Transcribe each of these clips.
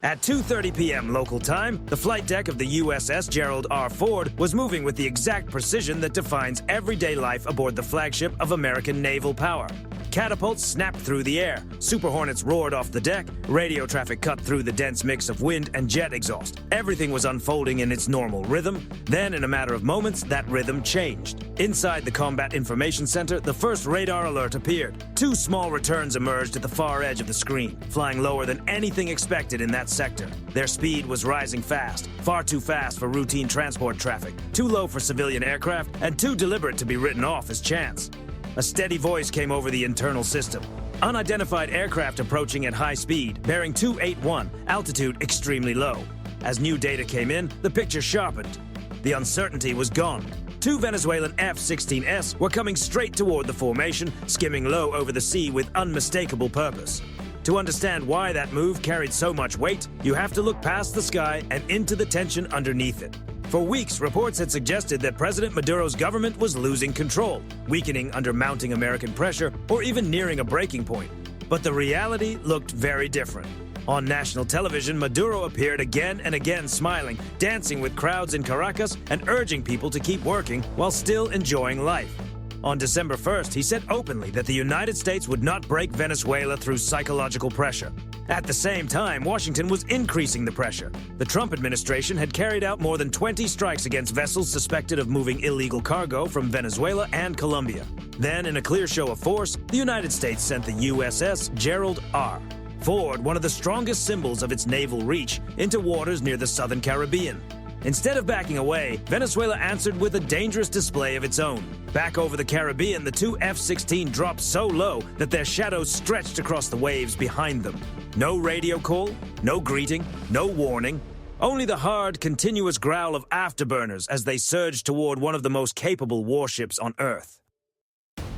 At 2:30 p.m. local time, the flight deck of the USS Gerald R. Ford was moving with the exact precision that defines everyday life aboard the flagship of American naval power. Catapults snapped through the air, Super Hornets roared off the deck, radio traffic cut through the dense mix of wind and jet exhaust. Everything was unfolding in its normal rhythm. Then, in a matter of moments, that rhythm changed. Inside the Combat Information Center, the first radar alert appeared. Two small returns emerged at the far edge of the screen, flying lower than anything expected in that sector. Their speed was rising fast, far too fast for routine transport traffic, too low for civilian aircraft, and too deliberate to be written off as chance. A steady voice came over the internal system. Unidentified aircraft approaching at high speed, bearing 281, altitude extremely low. As new data came in, the picture sharpened. The uncertainty was gone. Two Venezuelan F-16s were coming straight toward the formation, skimming low over the sea with unmistakable purpose. To understand why that move carried so much weight, you have to look past the sky and into the tension underneath it. For weeks, reports had suggested that President Maduro's government was losing control, weakening under mounting American pressure, or even nearing a breaking point. But the reality looked very different. On national television, Maduro appeared again and again smiling, dancing with crowds in Caracas, and urging people to keep working while still enjoying life. On December 1st, he said openly that the United States would not break Venezuela through psychological pressure. At the same time, Washington was increasing the pressure. The Trump administration had carried out more than 20 strikes against vessels suspected of moving illegal cargo from Venezuela and Colombia. Then, in a clear show of force, the United States sent the USS Gerald R. Ford, one of the strongest symbols of its naval reach, into waters near the southern Caribbean. Instead of backing away, Venezuela answered with a dangerous display of its own. Back over the Caribbean, the two F-16 dropped so low that their shadows stretched across the waves behind them. No radio call, no greeting, no warning. Only the hard, continuous growl of afterburners as they surged toward one of the most capable warships on Earth.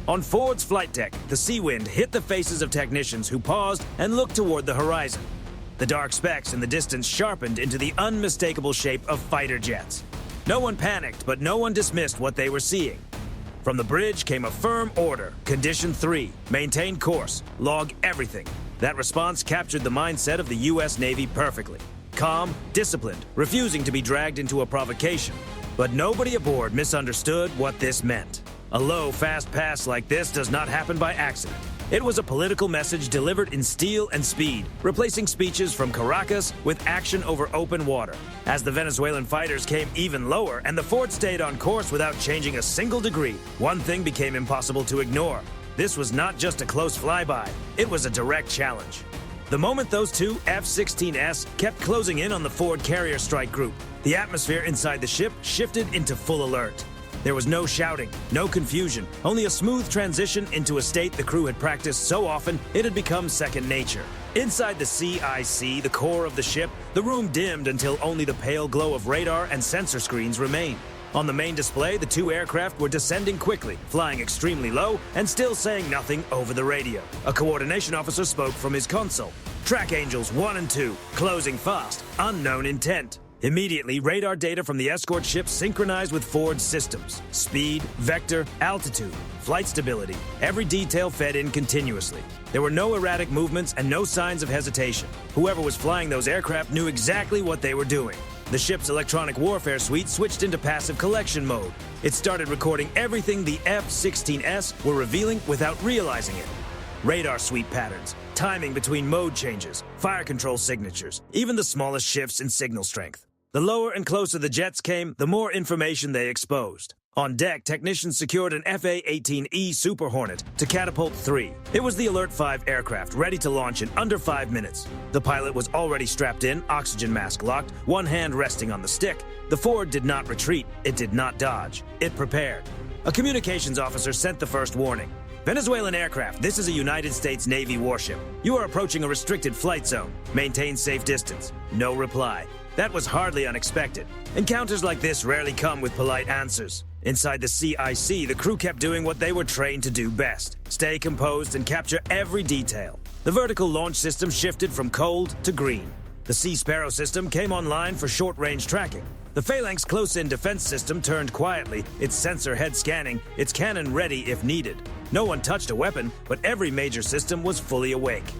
On Ford's flight deck, the sea wind hit the faces of technicians who paused and looked toward the horizon. The dark specks in the distance sharpened into the unmistakable shape of fighter jets. No one panicked, but no one dismissed what they were seeing. From the bridge came a firm order. Condition 3, maintain course, log everything. That response captured the mindset of the U.S. Navy perfectly. Calm, disciplined, refusing to be dragged into a provocation. But nobody aboard misunderstood what this meant. A low, fast pass like this does not happen by accident. It was a political message delivered in steel and speed, replacing speeches from Caracas with action over open water. As the Venezuelan fighters came even lower and the Ford stayed on course without changing a single degree, one thing became impossible to ignore. This was not just a close flyby, it was a direct challenge. The moment those two F-16s kept closing in on the Ford carrier strike group, the atmosphere inside the ship shifted into full alert. There was no shouting, no confusion, only a smooth transition into a state the crew had practiced so often it had become second nature. Inside the CIC, the core of the ship, the room dimmed until only the pale glow of radar and sensor screens remained. On the main display, the two aircraft were descending quickly, flying extremely low, and still saying nothing over the radio. A coordination officer spoke from his console. Track Angels 1 and 2, closing fast, unknown intent. Immediately, radar data from the escort ship synchronized with Ford's systems. Speed, vector, altitude, flight stability. Every detail fed in continuously. There were no erratic movements and no signs of hesitation. Whoever was flying those aircraft knew exactly what they were doing. The ship's electronic warfare suite switched into passive collection mode. It started recording everything the F-16s were revealing without realizing it. Radar sweep patterns, timing between mode changes, fire control signatures, even the smallest shifts in signal strength. The lower and closer the jets came, the more information they exposed. On deck, technicians secured an FA-18E Super Hornet to Catapult 3. It was the Alert 5 aircraft, ready to launch in under 5 minutes. The pilot was already strapped in, oxygen mask locked, one hand resting on the stick. The Ford did not retreat. It did not dodge. It prepared. A communications officer sent the first warning. Venezuelan aircraft, this is a United States Navy warship. You are approaching a restricted flight zone. Maintain safe distance. No reply. That was hardly unexpected. Encounters like this rarely come with polite answers. Inside the CIC, the crew kept doing what they were trained to do best. Stay composed and capture every detail. The vertical launch system shifted from cold to green. The Sea Sparrow system came online for short-range tracking. The Phalanx close-in defense system turned quietly, its sensor head scanning, its cannon ready if needed. No one touched a weapon, but every major system was fully awake.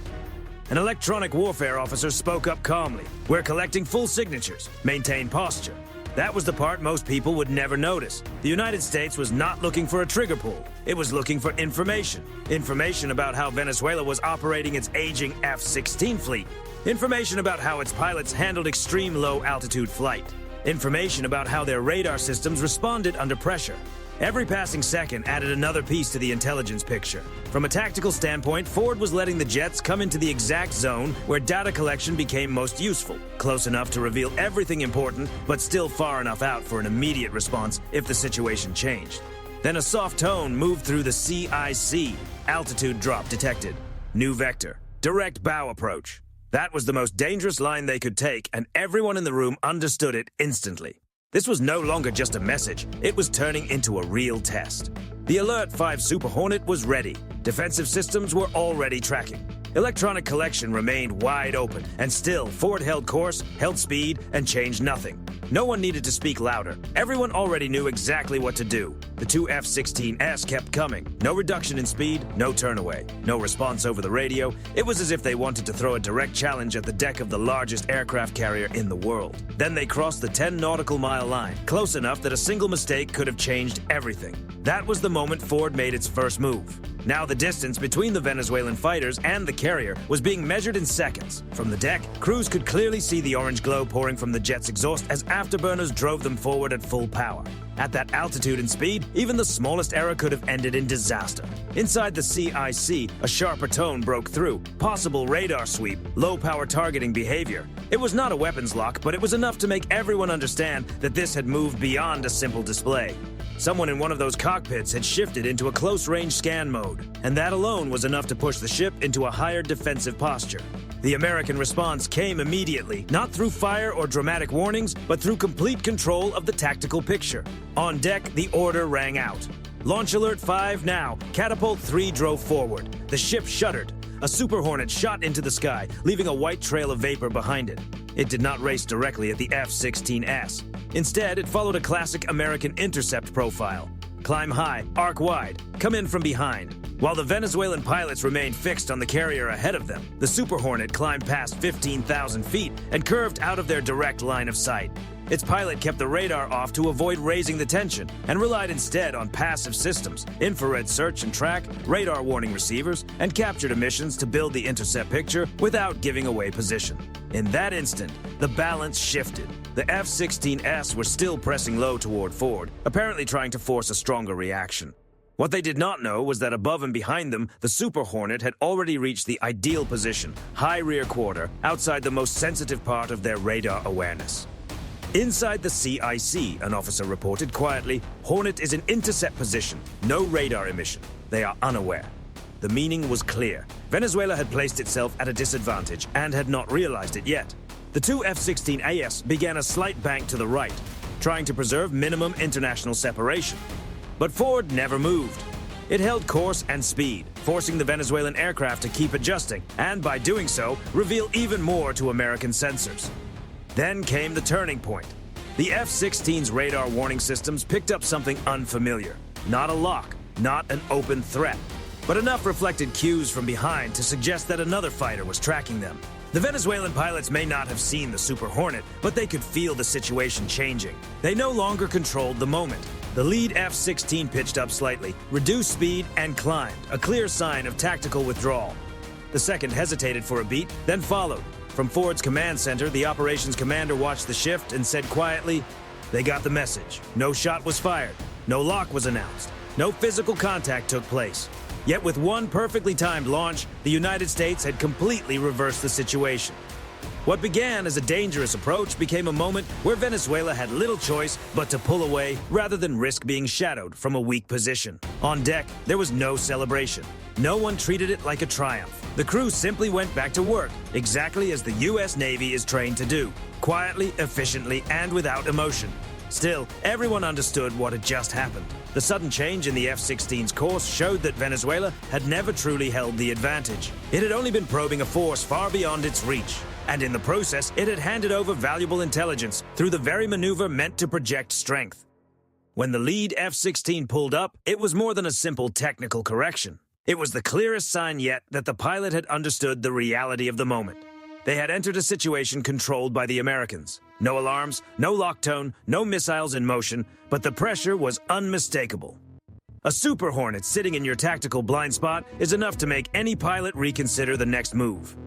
An electronic warfare officer spoke up calmly. "We're collecting full signatures. Maintain posture." That was the part most people would never notice. The United States was not looking for a trigger pull. It was looking for information. Information about how Venezuela was operating its aging F-16 fleet. Information about how its pilots handled extreme low-altitude flight. Information about how their radar systems responded under pressure. Every passing second added another piece to the intelligence picture. From a tactical standpoint, Ford was letting the jets come into the exact zone where data collection became most useful, close enough to reveal everything important, but still far enough out for an immediate response if the situation changed. Then a soft tone moved through the CIC. Altitude drop detected. New vector. Direct bow approach. That was the most dangerous line they could take, and everyone in the room understood it instantly. This was no longer just a message, it was turning into a real test. The Alert 5 Super Hornet was ready. Defensive systems were already tracking. Electronic collection remained wide open, and still Ford held course, held speed, and changed nothing. No one needed to speak louder. Everyone already knew exactly what to do. The two F-16S kept coming. No reduction in speed, no turnaway, no response over the radio. It was as if they wanted to throw a direct challenge at the deck of the largest aircraft carrier in the world. Then they crossed the 10 nautical mile line, close enough that a single mistake could have changed everything. That was the moment Ford made its first move. Now the distance between the Venezuelan fighters and the carrier was being measured in seconds. From the deck, crews could clearly see the orange glow pouring from the jet's exhaust as afterburners drove them forward at full power. At that altitude and speed, even the smallest error could have ended in disaster. Inside the CIC, a sharper tone broke through. Possible radar sweep, low-power targeting behavior. It was not a weapons lock, but it was enough to make everyone understand that this had moved beyond a simple display. Someone in one of those cockpits had shifted into a close-range scan mode, and that alone was enough to push the ship into a higher defensive posture. The American response came immediately, not through fire or dramatic warnings, but through complete control of the tactical picture. On deck, the order rang out. Launch Alert 5 now. Catapult 3 drove forward. The ship shuddered. A Super Hornet shot into the sky, leaving a white trail of vapor behind it. It did not race directly at the F-16S. Instead, it followed a classic American intercept profile. Climb high, arc wide, come in from behind. While the Venezuelan pilots remained fixed on the carrier ahead of them, the Super Hornet climbed past 15,000 feet and curved out of their direct line of sight. Its pilot kept the radar off to avoid raising the tension and relied instead on passive systems, infrared search and track, radar warning receivers, and captured emissions to build the intercept picture without giving away position. In that instant, the balance shifted. The F-16S were still pressing low toward Ford, apparently trying to force a stronger reaction. What they did not know was that above and behind them, the Super Hornet had already reached the ideal position, high rear quarter, outside the most sensitive part of their radar awareness. Inside the CIC, an officer reported quietly, Hornet is in intercept position, no radar emission. They are unaware. The meaning was clear. Venezuela had placed itself at a disadvantage and had not realized it yet. The two F-16AS began a slight bank to the right, trying to preserve minimum international separation. But Ford never moved. It held course and speed, forcing the Venezuelan aircraft to keep adjusting, and by doing so, reveal even more to American sensors. Then came the turning point. The F-16's radar warning systems picked up something unfamiliar. Not a lock, not an open threat, but enough reflected cues from behind to suggest that another fighter was tracking them. The Venezuelan pilots may not have seen the Super Hornet, but they could feel the situation changing. They no longer controlled the moment. The lead F-16 pitched up slightly, reduced speed, and climbed, a clear sign of tactical withdrawal. The second hesitated for a beat, then followed. From Ford's command center, the operations commander watched the shift and said quietly, "They got the message. No shot was fired. No lock was announced. No physical contact took place." Yet with one perfectly timed launch, the United States had completely reversed the situation. What began as a dangerous approach became a moment where Venezuela had little choice but to pull away rather than risk being shadowed from a weak position. On deck, there was no celebration. No one treated it like a triumph. The crew simply went back to work, exactly as the U.S. Navy is trained to do, quietly, efficiently, and without emotion. Still, everyone understood what had just happened. The sudden change in the F-16's course showed that Venezuela had never truly held the advantage. It had only been probing a force far beyond its reach. And in the process, it had handed over valuable intelligence through the very maneuver meant to project strength. When the lead F-16 pulled up, it was more than a simple technical correction. It was the clearest sign yet that the pilot had understood the reality of the moment. They had entered a situation controlled by the Americans. No alarms, no lock tone, no missiles in motion, but the pressure was unmistakable. A Super Hornet sitting in your tactical blind spot is enough to make any pilot reconsider the next move.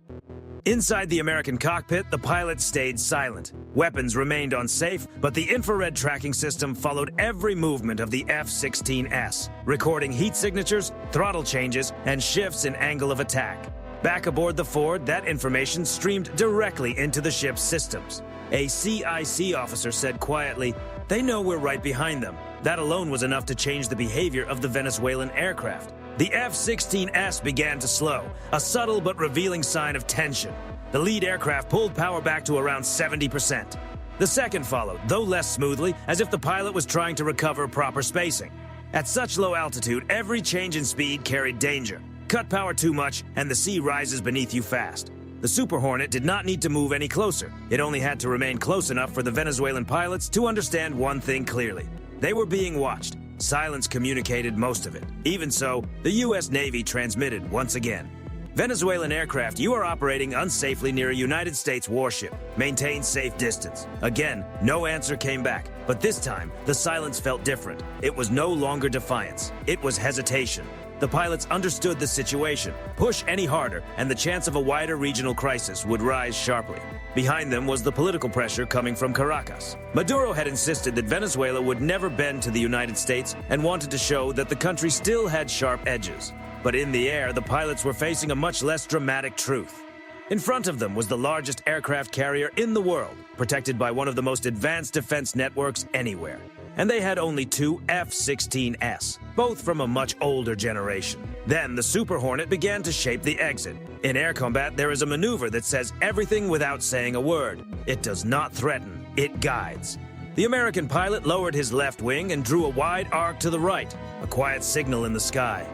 Inside the American cockpit, the pilot stayed silent. Weapons remained unsafe, but the infrared tracking system followed every movement of the F-16S, recording heat signatures, throttle changes, and shifts in angle of attack. Back aboard the Ford, that information streamed directly into the ship's systems. A CIC officer said quietly, "They know we're right behind them." That alone was enough to change the behavior of the Venezuelan aircraft. The F-16S began to slow, a subtle but revealing sign of tension. The lead aircraft pulled power back to around 70%. The second followed, though less smoothly, as if the pilot was trying to recover proper spacing. At such low altitude, every change in speed carried danger. Cut power too much, and the sea rises beneath you fast. The Super Hornet did not need to move any closer. It only had to remain close enough for the Venezuelan pilots to understand one thing clearly. They were being watched. Silence communicated most of it. Even so, the U.S. Navy transmitted once again. "Venezuelan aircraft, you are operating unsafely near a United States warship. Maintain safe distance." Again, no answer came back, but this time, the silence felt different. It was no longer defiance. It was hesitation. The pilots understood the situation. Push any harder, and the chance of a wider regional crisis would rise sharply. Behind them was the political pressure coming from Caracas. Maduro had insisted that Venezuela would never bend to the United States and wanted to show that the country still had sharp edges. But in the air, the pilots were facing a much less dramatic truth. In front of them was the largest aircraft carrier in the world, protected by one of the most advanced defense networks anywhere. And they had only two F-16S, both from a much older generation. Then the Super Hornet began to shape the exit. In air combat, there is a maneuver that says everything without saying a word. It does not threaten, it guides. The American pilot lowered his left wing and drew a wide arc to the right, a quiet signal in the sky.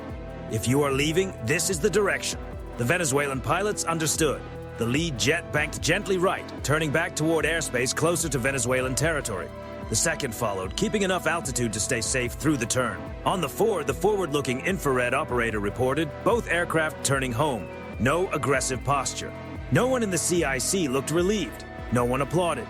"If you are leaving, this is the direction." The Venezuelan pilots understood. The lead jet banked gently right, turning back toward airspace closer to Venezuelan territory. The second followed, keeping enough altitude to stay safe through the turn. On the Ford, the forward-looking infrared operator reported both aircraft turning home. No aggressive posture. No one in the CIC looked relieved. No one applauded.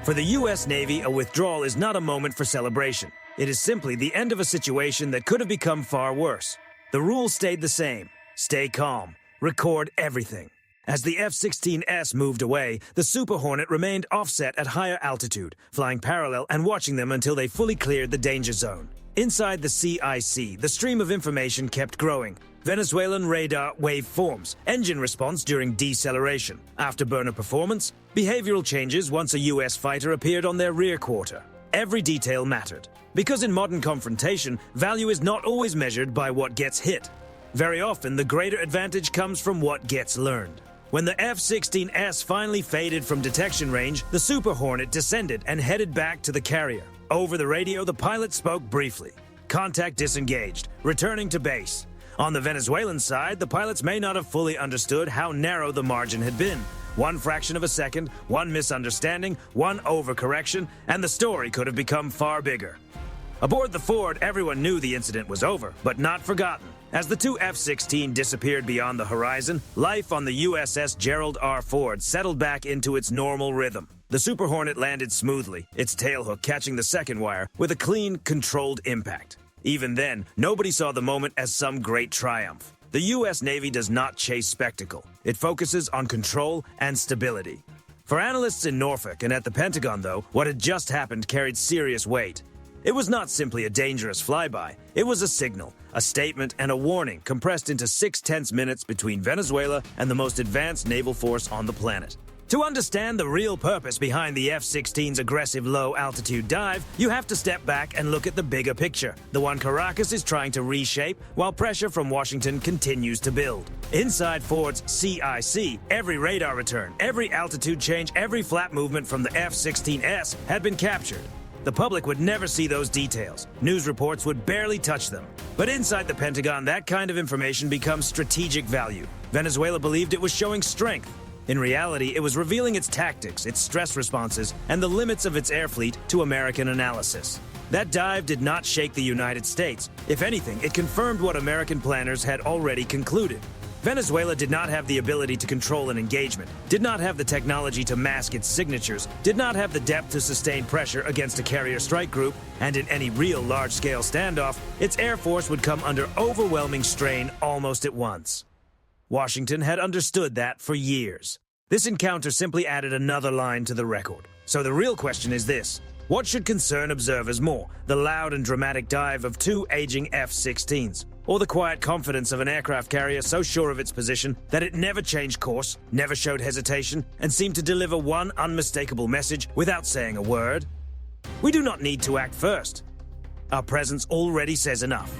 For the U.S. Navy, a withdrawal is not a moment for celebration. It is simply the end of a situation that could have become far worse. The rules stayed the same. Stay calm. Record everything. As the F-16S moved away, the Super Hornet remained offset at higher altitude, flying parallel and watching them until they fully cleared the danger zone. Inside the CIC, the stream of information kept growing. Venezuelan radar waveforms, engine response during deceleration, afterburner performance, behavioral changes once a U.S. fighter appeared on their rear quarter. Every detail mattered. Because in modern confrontation, value is not always measured by what gets hit. Very often, the greater advantage comes from what gets learned. When the F-16S finally faded from detection range, the Super Hornet descended and headed back to the carrier. Over the radio, the pilot spoke briefly. Contact disengaged, returning to base. On the Venezuelan side, the pilots may not have fully understood how narrow the margin had been. One fraction of a second, one misunderstanding, one overcorrection, and the story could have become far bigger. Aboard the Ford, everyone knew the incident was over, but not forgotten. As the two F-16 disappeared beyond the horizon, life on the USS Gerald R. Ford settled back into its normal rhythm. The Super Hornet landed smoothly, its tailhook catching the second wire with a clean, controlled impact. Even then, nobody saw the moment as some great triumph. The U.S. Navy does not chase spectacle. It focuses on control and stability. For analysts in Norfolk and at the Pentagon, though, what had just happened carried serious weight. It was not simply a dangerous flyby. It was a signal, a statement, and a warning compressed into 6 tense minutes between Venezuela and the most advanced naval force on the planet. To understand the real purpose behind the F-16's aggressive low-altitude dive, you have to step back and look at the bigger picture, the one Caracas is trying to reshape while pressure from Washington continues to build. Inside Ford's CIC, every radar return, every altitude change, every flap movement from the F-16S had been captured. The public would never see those details. News reports would barely touch them. But inside the Pentagon, that kind of information becomes strategic value. Venezuela believed it was showing strength. In reality, it was revealing its tactics, its stress responses, and the limits of its air fleet to American analysis. That dive did not shake the United States. If anything, it confirmed what American planners had already concluded. Venezuela did not have the ability to control an engagement, did not have the technology to mask its signatures, did not have the depth to sustain pressure against a carrier strike group, and in any real large-scale standoff, its air force would come under overwhelming strain almost at once. Washington had understood that for years. This encounter simply added another line to the record. So the real question is this: what should concern observers more, the loud and dramatic dive of two aging F-16s, or the quiet confidence of an aircraft carrier so sure of its position that it never changed course, never showed hesitation, and seemed to deliver one unmistakable message without saying a word? We do not need to act first. Our presence already says enough.